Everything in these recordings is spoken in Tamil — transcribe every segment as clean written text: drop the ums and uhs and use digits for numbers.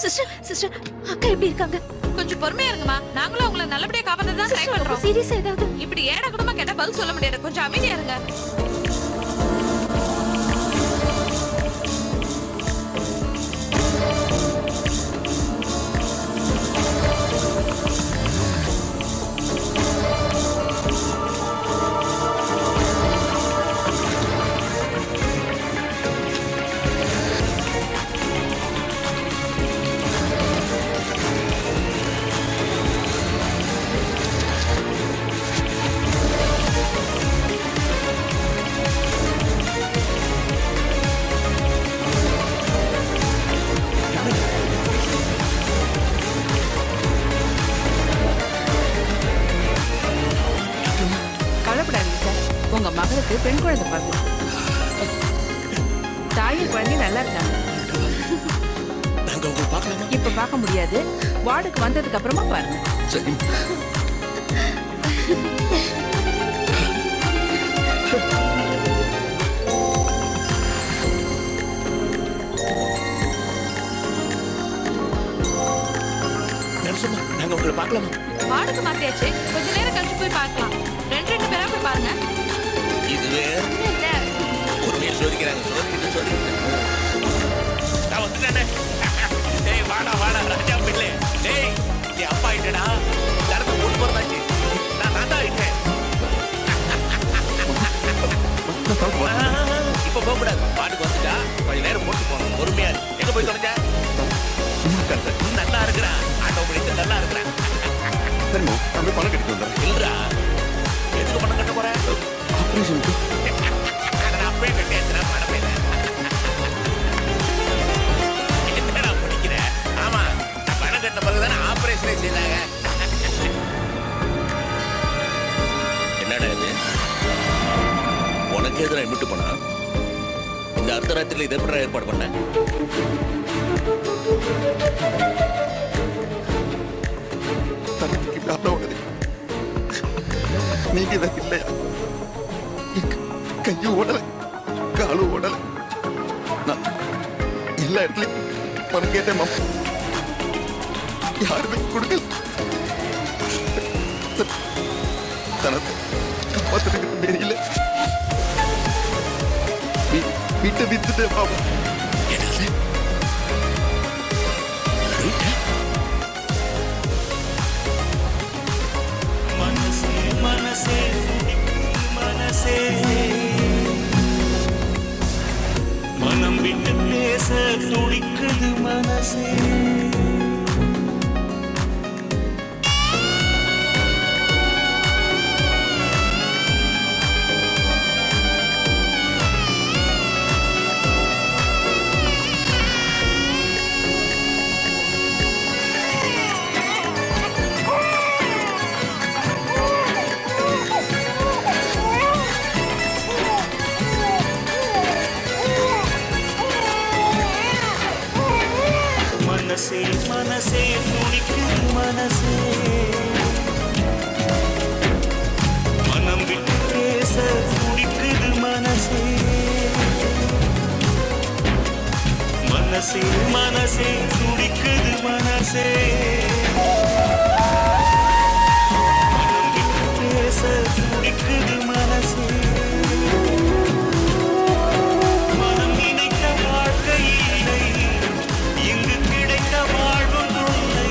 சிஸ்டர் சிஸ்டர் அக்கா எப்படி இருக்காங்க? கொஞ்சம் பொறுமையா இருங்கம்மா. நாங்களும் உங்களை நல்லபடியா காப்பாத்த தான் ட்ரை பண்றோம். சீரியஸா ஏதாவது? இப்படி ஏடா கூடமா கேட்டா பதில் சொல்ல முடியாது. கொஞ்சம் அமைதியா இருங்க. கவலைப்படாதீங்க சார், உங்க மகளுக்கு பெண் குழந்தை பார்க்கலாம். தாயும் குழந்தையும் நல்லா இருக்காங்க. நாங்க உங்களை பார்க்கலாமா? இப்ப பார்க்க முடியாது, வார்டுக்கு வந்ததுக்கு அப்புறமா பாருங்க. சரி. நரசம்மா, நாங்க உங்களை பார்க்கலாமா? வார்டுக்கு மாத்தியாச்சு. கொஞ்ச நேரம் கழிச்சு போய் பார்க்கலாம். ரெண்டு பேரா போய் பாருங்க. இதுவே இல்ல பொறுமையா சோதிக்கிறாங்க. நான் வந்துட்டேனே. டேய் வாடா வாடா ராஜா பிள்ளை. டேய் நீ அப்பா ஆயிட்டடா. நடந்து போட்டு போறதாச்சு. நான் தான் ஆயிட்டேன். இப்ப போக கூடாது. வாட்டுக்கு வந்துட்டா கொஞ்ச நேரம் போட்டு போகணும். பொறுமையா எங்க போய் தொலைஞ்ச? நல்லா இருக்கிறான். ஆட்டோ பிடித்து நல்லா இருக்கிறான். சரிம்மா, நான் போய் பணம் கட்டிட்டு வந்துடுறேன். இல்லடா, எதுக்கு பணம் கட்ட போற? ஆப்ரேஷனுக்கு. நான் அப்பயே கட்டியாச்சுனா பணம் இல்லை. என்னடா படிக்கிற? ஆமா, நான் பணம் கட்ட பிறகுதானே ஆபரேஷனே செய்தாங்க. என்னடா இது? உனக்கு எதிராக விட்டு போனா இந்த அர்த்தராத்திரியில் இதை எப்படி ஏற்பாடு பண்ண? தனக்கு ப்ராப்ளம் உள்ளது. நீங்க தான் இல்லையா? கையும் ஓடல, காலும் ஓடல. நான் எல்லா இடத்துலையும் பணம் கேட்டேன் மாமா, யாருமே கொடுக்கல. தனத்தை காப்பாத்துறதுக்கு தெரியல. வீட்டை வித்துட்டேன் மாமா. என்னது? மனசே மனசே மனசே மனம் விட்டு பேச துடிக்குது மனசே. மனசே மனசே துடிக்குது மனசே மனம் விட்டு பேச துடிக்குது மனசே. மனசே மனசே துடிக்குது மனசே மனம் விட்டு பேச துடிக்குது மனசே. மனம் நினைக்க வாழ்க்கை இல்லை, இங்கு கிடைக்க வாழ்வும் தொல்லை.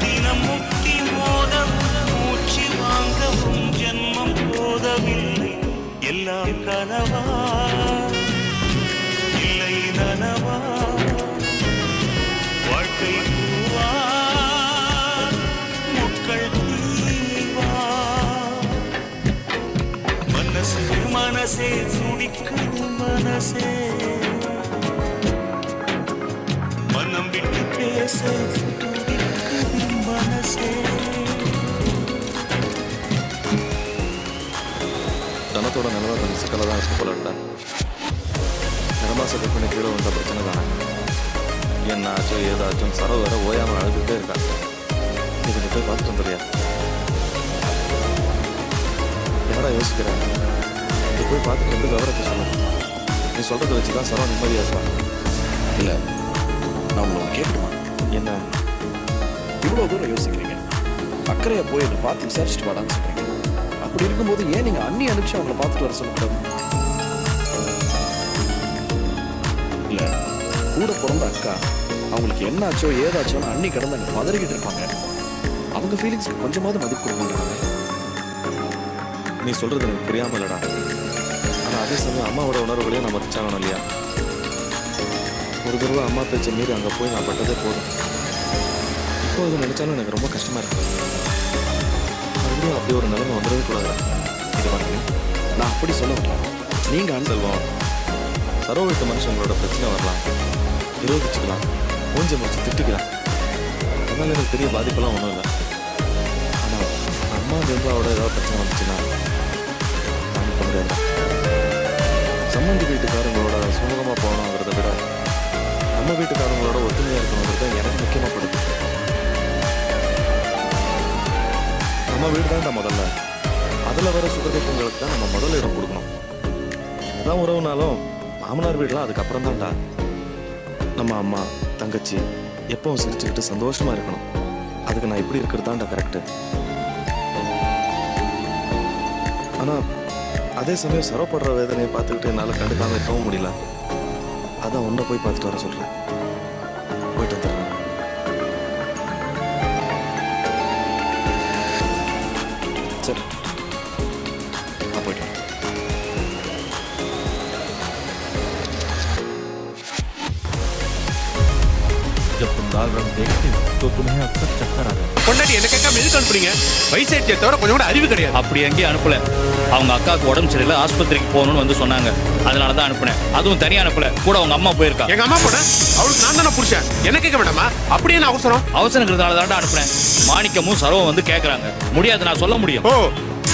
தினம் முக்தி மோதம் மூச்சு வாங்கவும் ஜென்மம் போதவில்லை. எல்லாம் கனவா இல்லை நனவா? வாழ்க்கை பூவா முட்கள் தீவா? மனசே மனசே துடிக்குது மனசே மனம் விட்டு பேச துடிக்குது மனசே. தனத்தோட நிலவை கொஞ்சம் சிக்கலாக தான் இருக்கு போலட்டா. நிறமாச கற்பிணி கீழே வந்த பிரச்சனை தானே. என்னாச்சோ ஏதாச்சும் சரவு வர ஓயாமல் அழுதுகிட்டே இருக்காங்க. நீ கொஞ்சம் போய் பார்த்துட்டு வந்துடுறியா? யாரா யோசிக்கிறேன், நீ போய் பார்த்துட்டு வந்து விவரத்தை சொல்லு. நீ சொல்றதை வச்சுதான் சரவ நிம்மதியா இருப்பான். இல்லை, நான் உங்களை கேட்கணுமா? என்ன இவ்வளோ தூரம் யோசிக்கிறீங்க, அக்கறையா போய் என்னை பார்த்து விசாரிச்சுட்டு வாடான்னு சொல்றீங்க. அப்படி இருக்கும்போது ஏன் நீங்க அண்ணி அனுப்பிச்சு அவங்கள பார்த்துட்டு வர சொல்லக்கூடாது? இல்ல, கூட பிறந்த அக்கா அவங்களுக்கு என்ன ஆச்சோ ஏதாச்சோன்னு அண்ணி கடந்து அங்கே பதறிக்கிட்டு இருப்பாங்க. அவங்க ஃபீலிங்ஸ்க்கு கொஞ்சமாவது மதிப்பு கொடுக்கணுன்றாங்க. நீ சொல்றது எனக்கு புரியாம இல்லடா. ஆனா அதே சமயம் அம்மாவோட உணர்வுகளையும் நான் மதிச்சாகணும் இல்லையா? ஒரு தடவை அம்மா பேச்சை மீறி அங்கே போய் நான் பட்டதே போதும். இப்போ அதை நினைச்சாலும் எனக்கு ரொம்ப கஷ்டமா இருக்கு. மறுபடியும் அப்படி ஒரு நிலைமை வந்துடவே கூடாது. இது பாருங்க, நான் அப்படி சொல்ல வரல. நீங்க செல்வம், சரோ வீட்டு மனுஷங்களோட பிரச்சனை வரலாம், விரோதிச்சுக்கலாம், மூஞ்ச முடிச்சு திட்டிக்கலாம். அதனால எனக்கு பெரிய பாதிப்பெல்லாம் ஒன்றும் இல்லை. ஆனால் அம்மா வெம்பாவோட ஏதாவது பிரச்சனை வந்துச்சுன்னா தாங்கிக்க முடியாது. சம்மந்தி வீட்டுக்காரங்களோட சுமூகமாக போகணுங்கிறத விட நம்ம வீட்டுக்காரங்களோட ஒத்துமையாக இருக்கணுங்கிறது தான் எனக்கு முக்கியமாக படுது. நம்ம வீடு தான்டா முதல்ல. அதில் வர சுகதுக்கங்களுக்கு தான் நம்ம முதல்ல இடம் கொடுக்கணும். என்னதான் உறவுனாலும் மாமனார் வீடெலாம் அதுக்கப்புறம் தான்டா. நம்ம அம்மா தங்கச்சி எப்பவும் சிரிச்சுக்கிட்டு சந்தோஷமா இருக்கணும். அதுக்கு நான் இப்படி இருக்கிறது தான்டா கரெக்டு. ஆனா அதே சமயம் சரப்படுற வேதனையை பார்த்துக்கிட்டு என்னால் கண்டுக்காம இருக்கவும் முடியல. அதான் ஒன்றை போய் பார்த்துட்டு வர சொல்றேன். போயிட்டு வந்துடுறேன். சரி, நான் போயிட்டு வரேன். जब तुम लाल रंग देखते हो तो तुम्हें अक्सर चक्कर आ जाता है। பொண்டாட்டி என்ன கேட்காம எதுக்கு அனுப்புறீங்க? வயசாயிட்டே தவிர கொஞ்சம் கூட அறிவு கிடையாது. அப்படி எங்கேயும் அனுப்பல. அவங்க அக்காவுக்கு உடம்பு சரியில்லை, ஆஸ்பத்திரிக்கு போகணும்னு வந்து சொன்னாங்க. அதனால தான் அனுப்புனேன். அதுவும் தனியா அனுப்பல, கூட அவங்க அம்மா போயிருக்கா. எங்க அம்மா போன அவளுக்கு நான் தானே புருஷன், என்ன கேட்க வேண்டாமா? அப்படி என்ன அவசரம்? அவசரங்கிறதுனால தான் அனுப்புனேன். மாணிக்கமும் சரவும் வந்து கேட்கறாங்க. முடியாது, நான் சொல்ல முடியும். ஓ,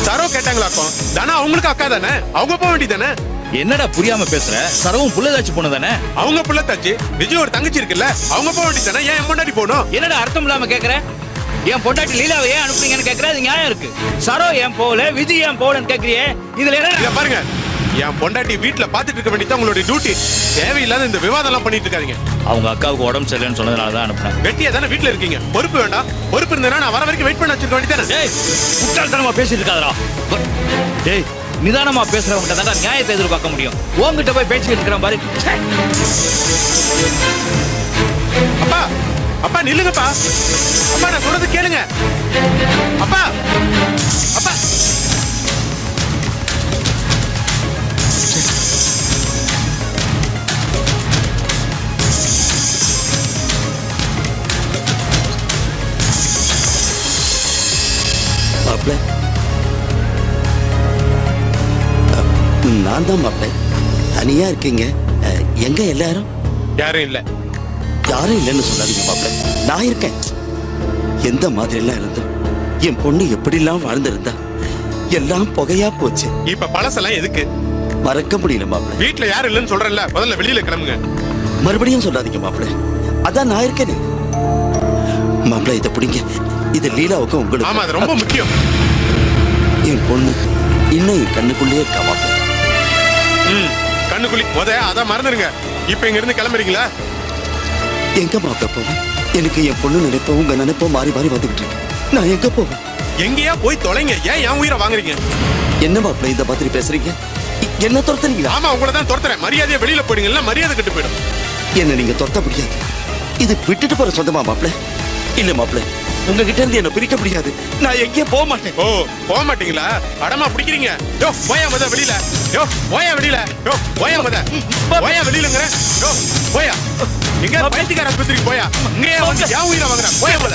சரோ கேட்டாங்களாக்கும். தானே அவங்களுக்கு அக்கா தானே, அவங்க போக வேண்டியதானே. என்னடா புரியாம பேசுற? சரவும் புள்ளதாச்சு பொண்ணு தானே. அவங்க புள்ள தாச்சு. விஜய் ஒரு தங்கச்சி இருக்குல்ல, அவங்க போக வேண்டியதானே. ஏன் என் பொண்டாட்டி போகணும்? என்னடா அர்த்தம் இல்லாம கேக்குற? என் பொண்டாட்டி லீலாவை ஏன் அனுப்புறீங்கன்னு கேக்குற? அது நியாயம் இருக்கு. சரோ ஏன் போகல, விஜய் ஏன் போகலன்னு கேக்குறியே? இதுல இத என்ன பாருங்க, என் பொண்டாட்டி வீட்டுல பாத்துட்டு இருக்க வேண்டியது உங்களுடைய டியூட்டி. தேவையில்லாத இந்த விவாதம் எல்லாம் பண்ணிட்டு இருக்காதீங்க. அவங்க அக்காவுக்கு உடம்பு சரியில்லைன்னு சொன்னதுனால தான் அனுப்புனேன். வெட்டியா தானே வீட்டுல இருக்கீங்க, பொறுப்பு வேண்டாம். பொறுப்பு இருந்தா நான் வர வரைக்கும் வெயிட் பண்ண வச்சிருக்க வேண்டியதானே. டேய், முட்டாள்தனமா பேசிட்டு இருக்காதடா. டேய், நிதானமா பேசுறவங்க தான் நியாயத்தை எதிர்பார்க்க முடியும். உன்கிட்ட போய் பேசிட்டு இருக்கிற பாரு. அப்பா, அப்பா நில்லுங்கப்பா. அப்பா நான் சொல்றது கேளுங்க. அப்பா, அப்பா. மாப்பிள்ள, நான் தான் மாப்பிள்ள. தனியா இருக்கீங்க, எங்க எல்லாரும்? யாரும் இல்ல. யாரும் இல்லைன்னு சொல்லாதீங்க மாப்பிள்ள, நான் இருக்கேன். எந்த மாதிரி எல்லாம் இருந்தோம், என் பொண்ணு எப்படிலாம் வாழ்ந்திருந்தா எல்லாம் புகையா போச்சு. இப்ப பழசெல்லாம் எதுக்கு? மறக்க முடியல மாப்பிள்ள. வீட்டுல யாரும் இல்லைன்னு சொல்றேன்ல, முதல்ல வெளியில கிளம்புங்க. மறுபடியும் சொல்லாதீங்க மாப்பிள்ள, அதான் நான் இருக்கேனே. மாப்பிள்ள இதை பிடிங்க, இது லீலாவுக்கு உங்களுக்கு. ஆமா, அது ரொம்ப முக்கியம். என் பொண்ணு இன்னும் என் கண்ணுக்குள்ளேயே இருக்கா மாப்பிள்ள. கண்ணுக்குள்ளி அதான் மறந்துருங்க. இப்ப இங்க இருந்து கிளம்புறீங்களா? எங்க மாப்பிள்ள போவேன்? எனக்கு என் பொண்ணு நினைப்ப உங்க நினைப்போ மாறி மாறி வந்துகிட்டு இருக்கு. நான் எங்க போவேன்? எங்கேயா போய் தொலைங்க. ஏன் என் உயிரை வாங்குறீங்க? என்ன மாப்பிள்ள இந்த மாதிரி பேசுறீங்க? என்ன துரத்துறீங்களா? ஆமா, உங்களை தான் துரத்துறேன். மரியாதையா வெளியில போயிடுங்க, மரியாதை கெட்டு போயிடும். என்ன நீங்க துரத்த முடியாது. இது விட்டுட்டு போற சொந்தமா மாப்பிள்ள? இல்ல மாப்பிள்ள, உங்ககிட்ட இருந்து என்ன பிரிக்க முடியாது. நான் எங்கேயும் போக மாட்டேன். ஓ, போக மாட்டீங்களா? அடமா பிடிக்கிறீங்க. யோ போயா மத வெளியில. யோ போயா வெளியில. யோ போயா மத. போயா வெளியிலங்கற. யோ போயா. எங்க பைத்தியக்கார ஆஸ்பத்திரிக்கு போயா. இங்கேயே வந்து யா உயிரை வாங்குற. போயா மத.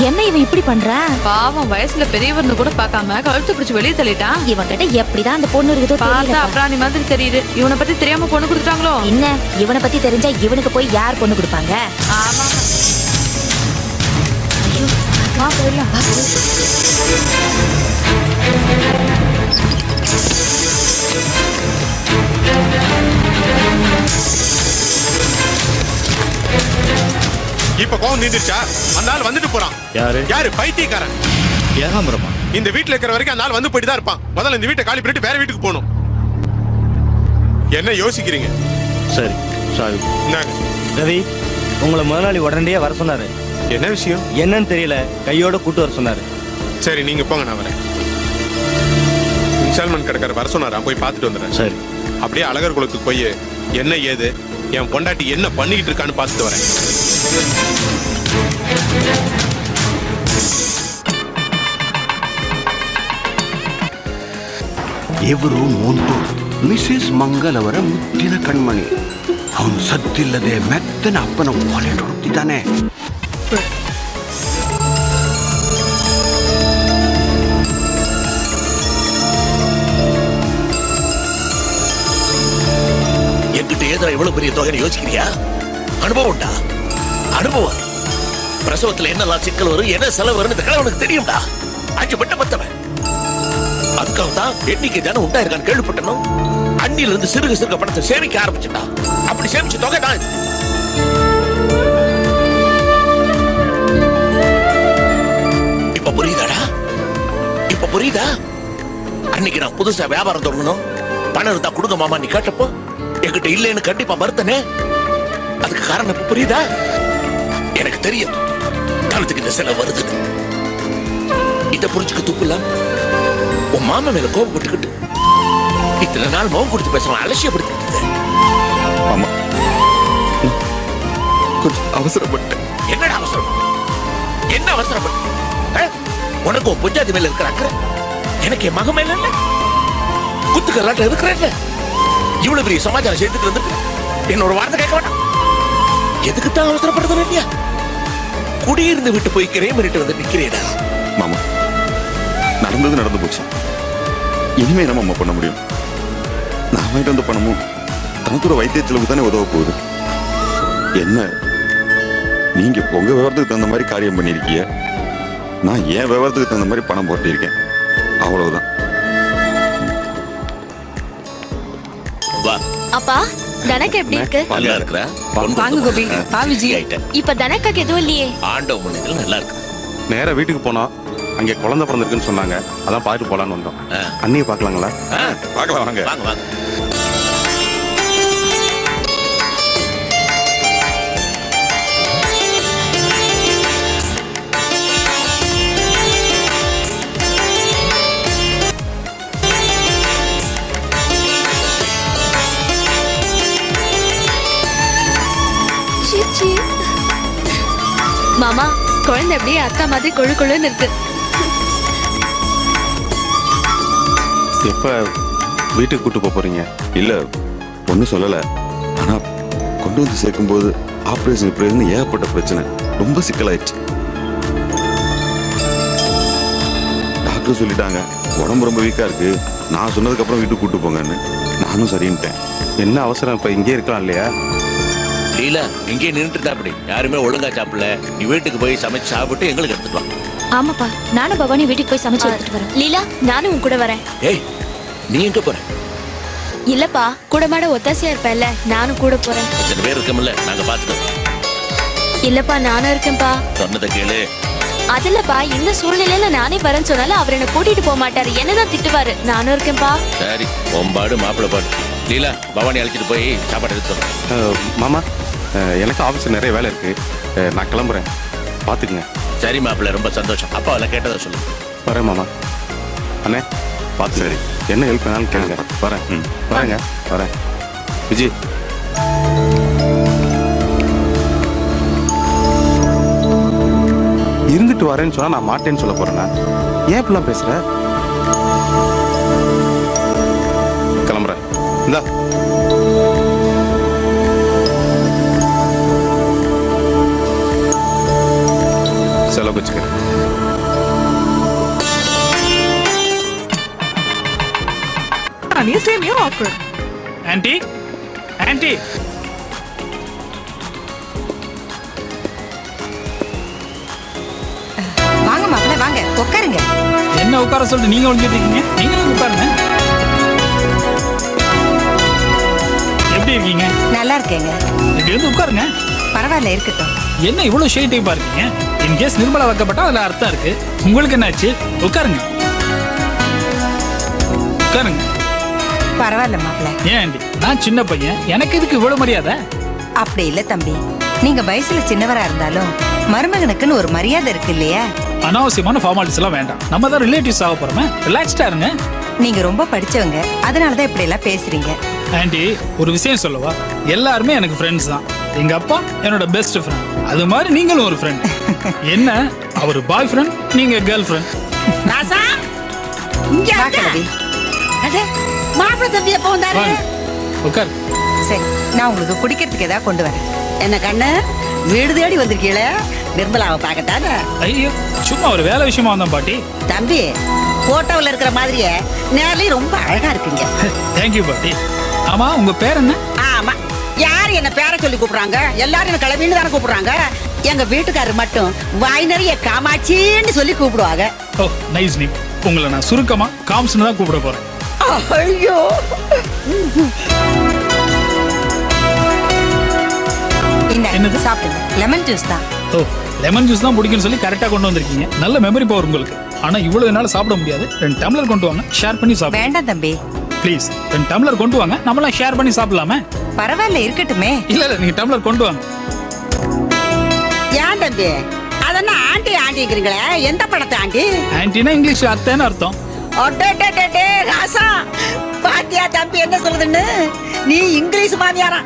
என்ன இவன் இப்படி பண்றா? பாவம், வயசுல பெரியவர்னு கூட பார்க்காம கழுத்து பிடிச்சு வெளியே தள்ளிட்டான். இவன் கிட்ட எப்படிதான் அந்த பொண்ணு இருக்குதோ பார்த்தா தெரியல. அப்புறாணி மாதிரி தெரியுது. இவனை பத்தி தெரியாம பொண்ணு கொடுத்துட்டாங்களோ என்ன? இவனை பத்தி தெரிஞ்சா இவனுக்கு போய் யார் பொண்ணு கொடுப்பாங்க? ஆமா. ஐயோ, வா போயிடலாம், வா. செலவும் தீர்ந்துச்சா? அந்த ஆள் வந்துட்டு போறான். யாரு? யாரு? பைத்தியக்காரன். ஏகாம்பரமா? இந்த வீட்டுல இருக்கிற வரைக்கும் அந்த ஆள் வந்து போயிட்டு தான் இருப்பான். முதல்ல இந்த வீட்டை காலி பண்ணிட்டு வேற வீட்டுக்கு போகணும். என்ன யோசிக்கிறீங்க? சரி சாரி. இந்தாங்க. ரவி, உங்களை முதலாளி உடனடியே வர சொன்னாரு. என்ன விஷயம்? என்னன்னு தெரியல, கையோட கூட்டு வர சொன்னாரு. சரி நீங்க போங்க, நான் வரேன். இன்ஸ்டால்மெண்ட் கடைக்காரர் வர சொன்னாரா, போய் பார்த்துட்டு வந்துடுறேன். சரி. அப்படியே அழகர் குளத்துக்கு போய் என்ன ஏது, என் பொண்டாட்டி என்ன பண்ணிக்கிட்டு இருக்கான்னு பார்த்துட்டு வரேன். ಇವರು ಮುಂದು ಮಿಸೆಸ್ ಮಂಗಲವರ ಮುದ್ದಿನ ಕಣ್ಮಣಿ. ಅವನು ಸದ್ದಿಲ್ಲದೆ ಮೆತ್ತನ ಅಪ್ಪನ ವಾಲೆಟ್ ಹುಡುಕ್ತಿದ್ದಾನೆ. என்கிட்ட ஏதோ எவ்வளவு பெரிய தொகை யோசிக்கிறியா? அனுபவம் உண்டா? அனுபவம். பிரசவத்துல என்னெல்லாம் சிக்கல் வரும், என்ன செலவு வரும், இந்த கிழவனுக்கு தெரியும்டா. 5 பட்ட பத்தவன். அதுக்காக தான் எண்ணிக்கை தானே உண்டாயிருக்கான்னு கேள்விப்பட்டனும். அண்ணில இருந்து சிறுக சிறுக பணத்தை சேமிக்க ஆரம்பிச்சுட்டா. அப்படி சேமிச்ச தொகை தான் இது. இப்ப புரியுதாடா? இப்ப புரியுதா? அன்னைக்கு நான் புதுசா வியாபாரம் தொடங்கணும், பணம் இருந்தா கொடுங்க மாமா நீ கேட்டப்போ என்கிட்ட இல்லைன்னு கண்டிப்பா மறுத்தனே. அதுக்கு காரணம் இப்ப புரியுதா? எனக்கு தெரியும் காலத்துக்கு இந்த செலவு வருது. இதை புரிஞ்சுக்க துப்புல உன் மாமா மேல கோபப்பட்டுக்கிட்டு இத்தனை நாள் மோகம் கொடுத்து பேசுவான், அலட்சியப்படுத்திட்டு. ஆமா, கொஞ்சம் அவசரப்பட்டேன். என்னடா அவசரம்? என்ன அவசரப்பட்ட? உனக்கு உன் பொஞ்சாதி மேல இருக்கிற அக்கறை எனக்கு என் மகன் மேல இல்ல. குத்துக்கல்லாட்ட இருக்கிறேன். இவ்வளவு பெரிய சமாச்சாரம் செய்துட்டு வந்துட்டு என்னோட வார்த்தை கேட்க வேண்டாம். எதுக்குத்தான் அவசரப்படுறது இல்லையா? குடியிருந்து விட்டு போய் கிரே பண்ணிட்டு வந்து நிக்கிறேடா. மாமா, நடந்தது நடந்து போச்சு. இனிமே என்ன மாமா பண்ண முடியும்? நான் வாங்கிட்டு வந்த பணமும் தனத்தோட வைத்திய செலவுக்கு தானே உதவ போகுது. என்ன நீங்க உங்க விவரத்துக்கு தகுந்த மாதிரி காரியம் பண்ணிருக்கீங்க, நான் என் விவரத்துக்கு தகுந்த மாதிரி பணம் போட்டிருக்கேன். அவ்வளவுதான். வா. அப்பா, தனக்கு எப்படி இருக்கு? நல்லா இருக்கிற? வாங்க கோபி. பாவிஜி. இப்ப தனக்காக்கு எதுவும் இல்லையே. ஆண்டவ முன்னத்தில் நல்லா இருக்கு. நேரா வீட்டுக்கு போனோம். அங்கே குழந்தை பிறந்திருக்குன்னு சொன்னாங்க. அதான் பார்த்துட்டு போலான்னு வந்தோம். அண்ணியை பார்க்கலாங்களா? பார்க்கலாம், வாங்க. வாங்க வாங்க. மாமா, குழந்தை அப்படியே அக்கா மாதிரி கொழு கொழுன்னு இருக்கு. எப்ப வீட்டுக்கு கூட்டு போறீங்க? இல்ல, ஒன்றும் சொல்லலை. ஆனா கொண்டு வந்து சேர்க்கும்போது ஆப்ரேஷன் ஏகப்பட்ட பிரச்சனை, ரொம்ப சிக்கலாயிடுச்சு. டாக்டர் சொல்லிட்டாங்க உடம்பு ரொம்ப வீக்கா இருக்கு, நான் சொன்னதுக்கு அப்புறம் வீட்டுக்கு கூட்டு போங்கன்னு. நானும் சரின்ட்டேன். என்ன அவசரம்? இப்ப இங்கே இருக்கலாம் இல்லையா? லீலா இங்கே நின்றுட்டு அப்படி யாருமே ஒழுங்கா சாப்பிடல. நீ வீட்டுக்கு போய் சமைச்சு சாப்பிட்டு எங்களுக்கு எடுத்துட்டு வா. ஆமாப்பா, நானும் பவானி வீட்டுக்கு போய் சமைச்சு எடுத்துட்டு வரேன். லீலா, நானும் உன் கூட வரேன். ஏய், நீ எங்க போற? இல்லப்பா, கூட மாட ஒத்தாசையா இருப்பேன்ல, நானும் கூட போறேன். இத்தனை பேர் இருக்கமில்ல, நாங்க பாத்துக்கோம். இல்லப்பா, நானும் இருக்கேன்ப்பா. சொன்னதை கேளு. அதுலப்பா, இந்த சூழ்நிலையில நானே வரேன்னு சொன்னாலும் அவர் என்ன கூட்டிட்டு போக மாட்டாரு, என்னதான் திட்டுவாரு. நானும் இருக்கேன்ப்பா. சரி, ஒம்பாடு மாப்பிள்ள பாடு. லீலா, பவானி அழைச்சிட்டு போய் சாப்பாடு எடுத்து. மாமா, எனக்கு ஆஃபீஸ் நிறைய வேலை இருக்கு, நான் கிளம்புறேன். பார்த்துக்குங்க. சரி மாப்பிள்ள, ரொம்ப சந்தோஷம். அப்பா எல்லாம் கேட்டதை சொல்லு. வரேன் மாமா. அண்ணே பார்த்து. சரி, என்ன ஹெல்ப் வேணாலும் கேளுங்க. வரேன். வரேங்க, வரேன். விஜய், இருந்துட்டு வரேன்னு சொன்னா நான் மாட்டேன்னு சொல்ல போறேன்னா ஏன் இப்படிலாம் பேசுற? கிளம்புறேன். இந்தா. செலவு வச்சுக்கிறேன். Anti, anti. வாங்க மாப்பிள்ள, வாங்க உட்காருங்க. என்ன உட்கார சொல்லிட்டு நீங்க ஒழிஞ்சிட்டு இருக்கீங்க? நீங்களும் உட்காருங்க. எப்படி இருக்கீங்க? நல்லா இருக்கேங்க. இப்படி வந்து உட்காருங்க. பரவாயில்ல இருக்கட்டும். என்ன இவ்வளவு ஷேட் டைப்பா இருக்கீங்க? இன்கேஸ் நிர்மலா வைக்கப்பட்டா அதுல அர்த்தம் இருக்கு. உங்களுக்கு என்னாச்சு? உட்காருங்க உட்காருங்க. பரவாயில்ல மாப்பிள்ள. ஏன் ஆண்டி, நான் சின்ன பையன், எனக்கு இதுக்கு இவ்வளவு மரியாதை? அப்படி இல்ல தம்பி, நீங்க வயசுல சின்னவரா இருந்தாலும் மருமகனுக்குன்னு ஒரு மரியாதை இருக்கு இல்லையா? அனாவசியமான ஃபார்மாலிட்டிஸ் எல்லாம் வேண்டாம். நம்ம தான் ரிலேட்டிவ்ஸ் ஆக போறோமே, ரிலாக்ஸ்டா இருங்க. நீங்க ரொம்ப படிச்சவங்க, அதனாலதான் இப்படி எல்லாம் பேசுறீங்க. ஆண்டி, ஒரு விஷயம் சொல்லவா? எல்லாருமே எனக்கு ஃப்ரெண்ட்ஸ் தான். எங்க அப்பா என்னோட பெஸ்ட் ஃப்ரெண்ட், அது மாதிரி நீங்களும் ஒரு ஃப்ரெண்ட். என்ன, அவர் பாய் ஃப்ரெண்ட், நீங்க கேர்ள் ஃப்ரெண்ட். மாப்பிள்ள தம்பி எப்ப வந்தாரு? உட்கார். சரி, நான் உங்களுக்கு குடிக்கிறதுக்கு ஏதாவது கொண்டு வரேன். என்ன கண்ணு, வீடு தேடி வந்திருக்கீங்கள? நிர்மலாவை பார்க்கத்தானே? ஐயோ, சும்மா ஒரு வேலை விஷயமா வந்தேன் பாட்டி. தம்பி, போட்டோவில் இருக்கிற மாதிரியே நேர்லயும் ரொம்ப அழகா இருக்குங்க. தேங்க்யூ பாட்டி. ஆமா, உங்க பேர் என்ன? ஆமா, யாரு என்ன பேரை சொல்லி கூப்பிடுறாங்க? எல்லாரும் என்ன கிளம்பின்னு தானே கூப்பிடுறாங்க. எங்க வீட்டுக்காரர் மட்டும் வாய் நிறைய காமாட்சின்னு சொல்லி கூப்பிடுவாங்க. ஓ, நைஸ் நேம். உங்களை நான் சுருக்கமா காம்ஸ்னு தான் கூப்பிட போறேன். ஐயோ, என்னது சாப்பிடுங்க? லெமன் ஜூஸ் தான். ஓ, லெமன் ஜூஸ் தான் பிடிக்கும்னு சொல்லி கரெக்டா கொண்டு வந்திருக்கீங்க. நல்ல மெமரி பவர் உங்களுக்கு. ஆனா இவ்வளவு என்னால சாப்பிட முடியாது. 2 டம்ளர் கொண்டு வாங்க, ஷேர் பண்ணி சாப்பிடுங்க. வேண்டாம் தம்பி, ப்ளீஸ் 2 டம்ளர் கொண்டு வாங்க, நம்மளாம் ஷேர் பண்ணி சாப்பிடலாமே. பரவாயில்ல இருக்கட்டுமே. இல்ல, நீங்க டம்ளர் கொண்டு வாங்க. ஏன் தம்பி, அதென்ன ஆண்டி ஆண்டிங்கிறீங்களே, எந்த படத்தை ஆண்டி? ஆன்டினா இங்கிலீஷ் அத்தைன்னு அர்த்தம். ராசா, பாத்தியா தம்பி என்ன சொல்றதுன்னு? நீ இங்கிலீஷ் மாமியாரா?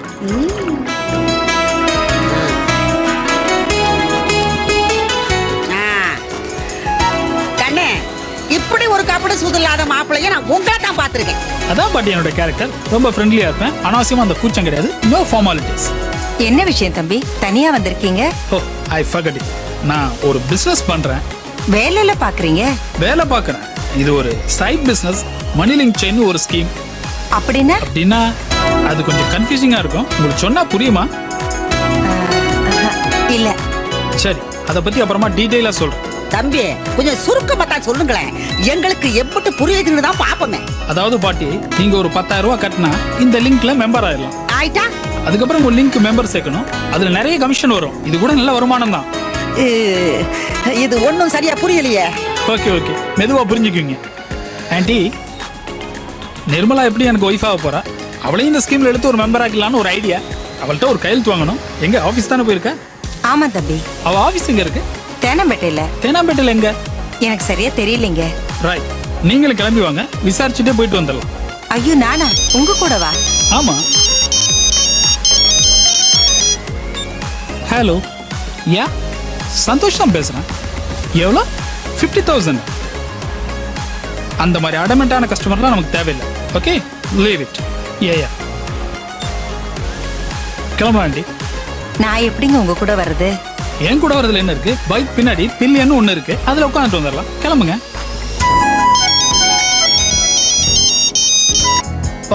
கண்ணே, இப்படி ஒரு கபடு சுதில்லாத மாப்பிள்ளைய நான் உங்களை தான் பார்த்திருக்கேன். அதான் பாட்டி என்னோட கேரக்டர். ரொம்ப ஃப்ரெண்ட்லியா இருப்பேன். அனாவசியமா அந்த கூச்சம் கிடையாது. No formalities. என்ன விஷயம் தம்பி, தனியா வந்திருக்கீங்க? Oh, I forgot it. நான் ஒரு பிசினஸ் பண்றேன். வேலையில பாக்குறீங்க? வேலை பார்க்கறேன். இது ஒரு சைட் பிசினஸ், மணி லிங்க் செயின் ஒரு ஸ்கீம். அப்படின்னா அது கொஞ்சம் கன்ஃபியூசிங்கா இருக்கும். உங்களுக்கு சொன்னா புரியுமா? இல்ல. சரி, அத பத்தி அப்புறமா டீடைலா சொல்றேன். தம்பி, கொஞ்சம் சுருக்கமா தான் சொல்லுங்களேன், எங்களுக்கு எப்படி புரியுதுன்னு தான் பாப்போமே. அதாவது பாட்டி, நீங்க ஒரு 10,000 ரூபாய் கட்டினா இந்த லிங்க்ல மெம்பர் ஆயிடலாம். ஆயிட்டா? அதுக்கப்புறம் ஒரு லிங்க் மெம்பர் சேர்க்கணும். அதுல நிறைய கமிஷன் வரும். இது கூட நல்ல வருமானம் தான். இது ஒன்னும் சரியா புரியலையே. ஓகே, மெதுவா புரிஞ்சுக்குவீங்க. ஆண்டி, நிர்மலா எப்படி எனக்கு ஒய்ஃப் ஆக போறா? அவளையும் இந்த ஸ்கீம்ல எடுத்து ஒரு மெம்பர் ஆக்கலாம்னு ஒரு ஐடியா. அவள்கிட்ட ஒரு கையெழுத்து வாங்கணும். எங்க ஆபீஸ் தானே போயிருக்க? ஆமா தம்பி. அவ ஆபீஸ் எங்க இருக்கு? தேனாம்பேட்டையில. தேனாம்பேட்டையில எங்க? எனக்கு சரியா தெரியலங்க. ரைட், நீங்களும் கிளம்பி வாங்க, விசாரிச்சுட்டே போயிட்டு வந்துடலாம். ஐயோ, நானா? உங்க கூட வா. ஆமா. ஹலோ, யா, சந்தோஷ் தான் பேசுறேன். எவ்வளோ? 50,000. அந்த மாதிரி அடமெண்டான கஸ்டமர்லாம் நமக்கு தேவையில்லை. Okay, leave it. யா, கிளம்பலாம் ஆண்டி. நான் எப்படிங்க உங்க கூட வர்றது? என் கூட வரதுல என்ன இருக்கு? பைக் பின்னாடி பில்லியன்னு ஒண்ணு இருக்கு, அதுல உட்காந்துட்டு வந்துடலாம். கிளம்புங்க.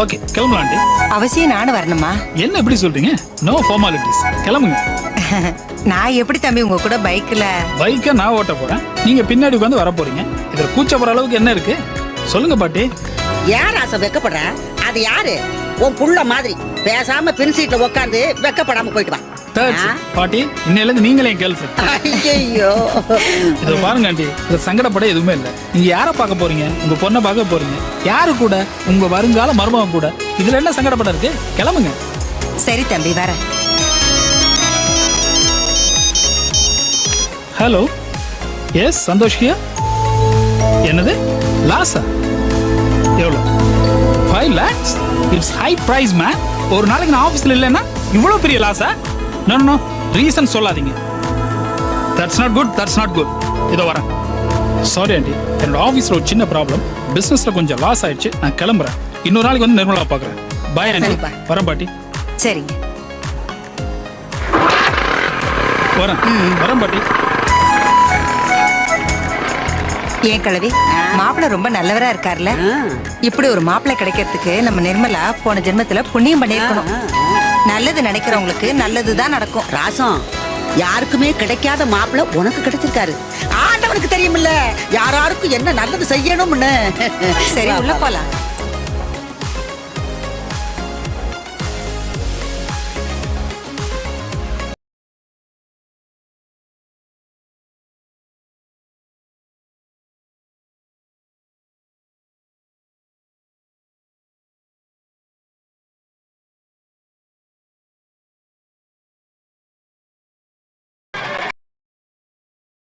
ஓகே, கிளம்பலாம் ஆண்டி. அவசியம் நானும் வரணுமா? என்ன எப்படி சொல்றீங்க? நோ ஃபார்மாலிட்டிஸ், கிளம்புங்க. நான் எப்படி தம்பி உங்க கூட பைக்ல? பைக்கை நான் ஓட்ட போறேன், நீங்க பின்னாடி உட்காந்து வர போறீங்க. இதுல கூச்சப்படுற அளவுக்கு என்ன இருக்கு? சொல்லுங்க பாட்டி. யார் ஆசை வெக்கப்படுற? அது யாரு? உன் புள்ள மாதிரி பேசாம பின் சீட்ல உட்காந்து வெக்கப்படாம போயிட்டு வா. பாட்டி, இன்னையில இருந்து நீங்களே என் கேர்ள் ஃப்ரெண்ட். ஐயோ, இத பாருங்க ஆண்டி, இது சங்கடப்பட எதுவுமே இல்லை. நீங்க யாரை பார்க்க போறீங்க? உங்க பொண்ணை பார்க்க போறீங்க. யாரு கூட? உங்க வருங்கால மருமகன் கூட. இதுல என்ன சங்கடப்பட இருக்கு? கிளம்புங்க. சரி தம்பி, வரேன். Hello, yes Santosh here. என்னது லாஸா? எவ்வளோ? 5 lakhs? It's high price man. ஒரு நாளைக்கு நான் ஆஃபீஸில் இல்லைன்னா இவ்வளோ பெரிய லாஸா? நோ நோ, ரீசன் சொல்லாதீங்க. That's not good, that's not good. இதோ வரேன். சாரி ஆண்டி, என்னோட ஆஃபீஸில் ஒரு சின்ன ப்ராப்ளம். பிஸ்னஸில் கொஞ்சம் லாஸ் ஆயிடுச்சு. நான் கிளம்புறேன். இன்னொரு நாளைக்கு வந்து நிர்மலா பார்க்குறேன். Bye aunty. வரேன் பாட்டி. சரிங்க, வரேன் பாட்டி. ஏன் கிழவி, மாப்பிள்ள ரொம்ப நல்லவரா இருக்கார்ல? இப்படி ஒரு மாப்பிள்ள கிடைக்கிறதுக்கு நம்ம நிர்மலா போன ஜென்மத்துல புண்ணியம் பண்ணிருக்கணும். நல்லது நினைக்கிறவங்களுக்கு நல்லதுதான் நடக்கும். ராசம், யாருக்குமே கிடைக்காத மாப்பிள்ள உனக்கு கிடைச்சிருக்காரு. ஆண்டவனுக்கு தெரியுமில்ல யாராருக்கும் என்ன நல்லது செய்யணும்னு. சரி, உள்ள போலாம்.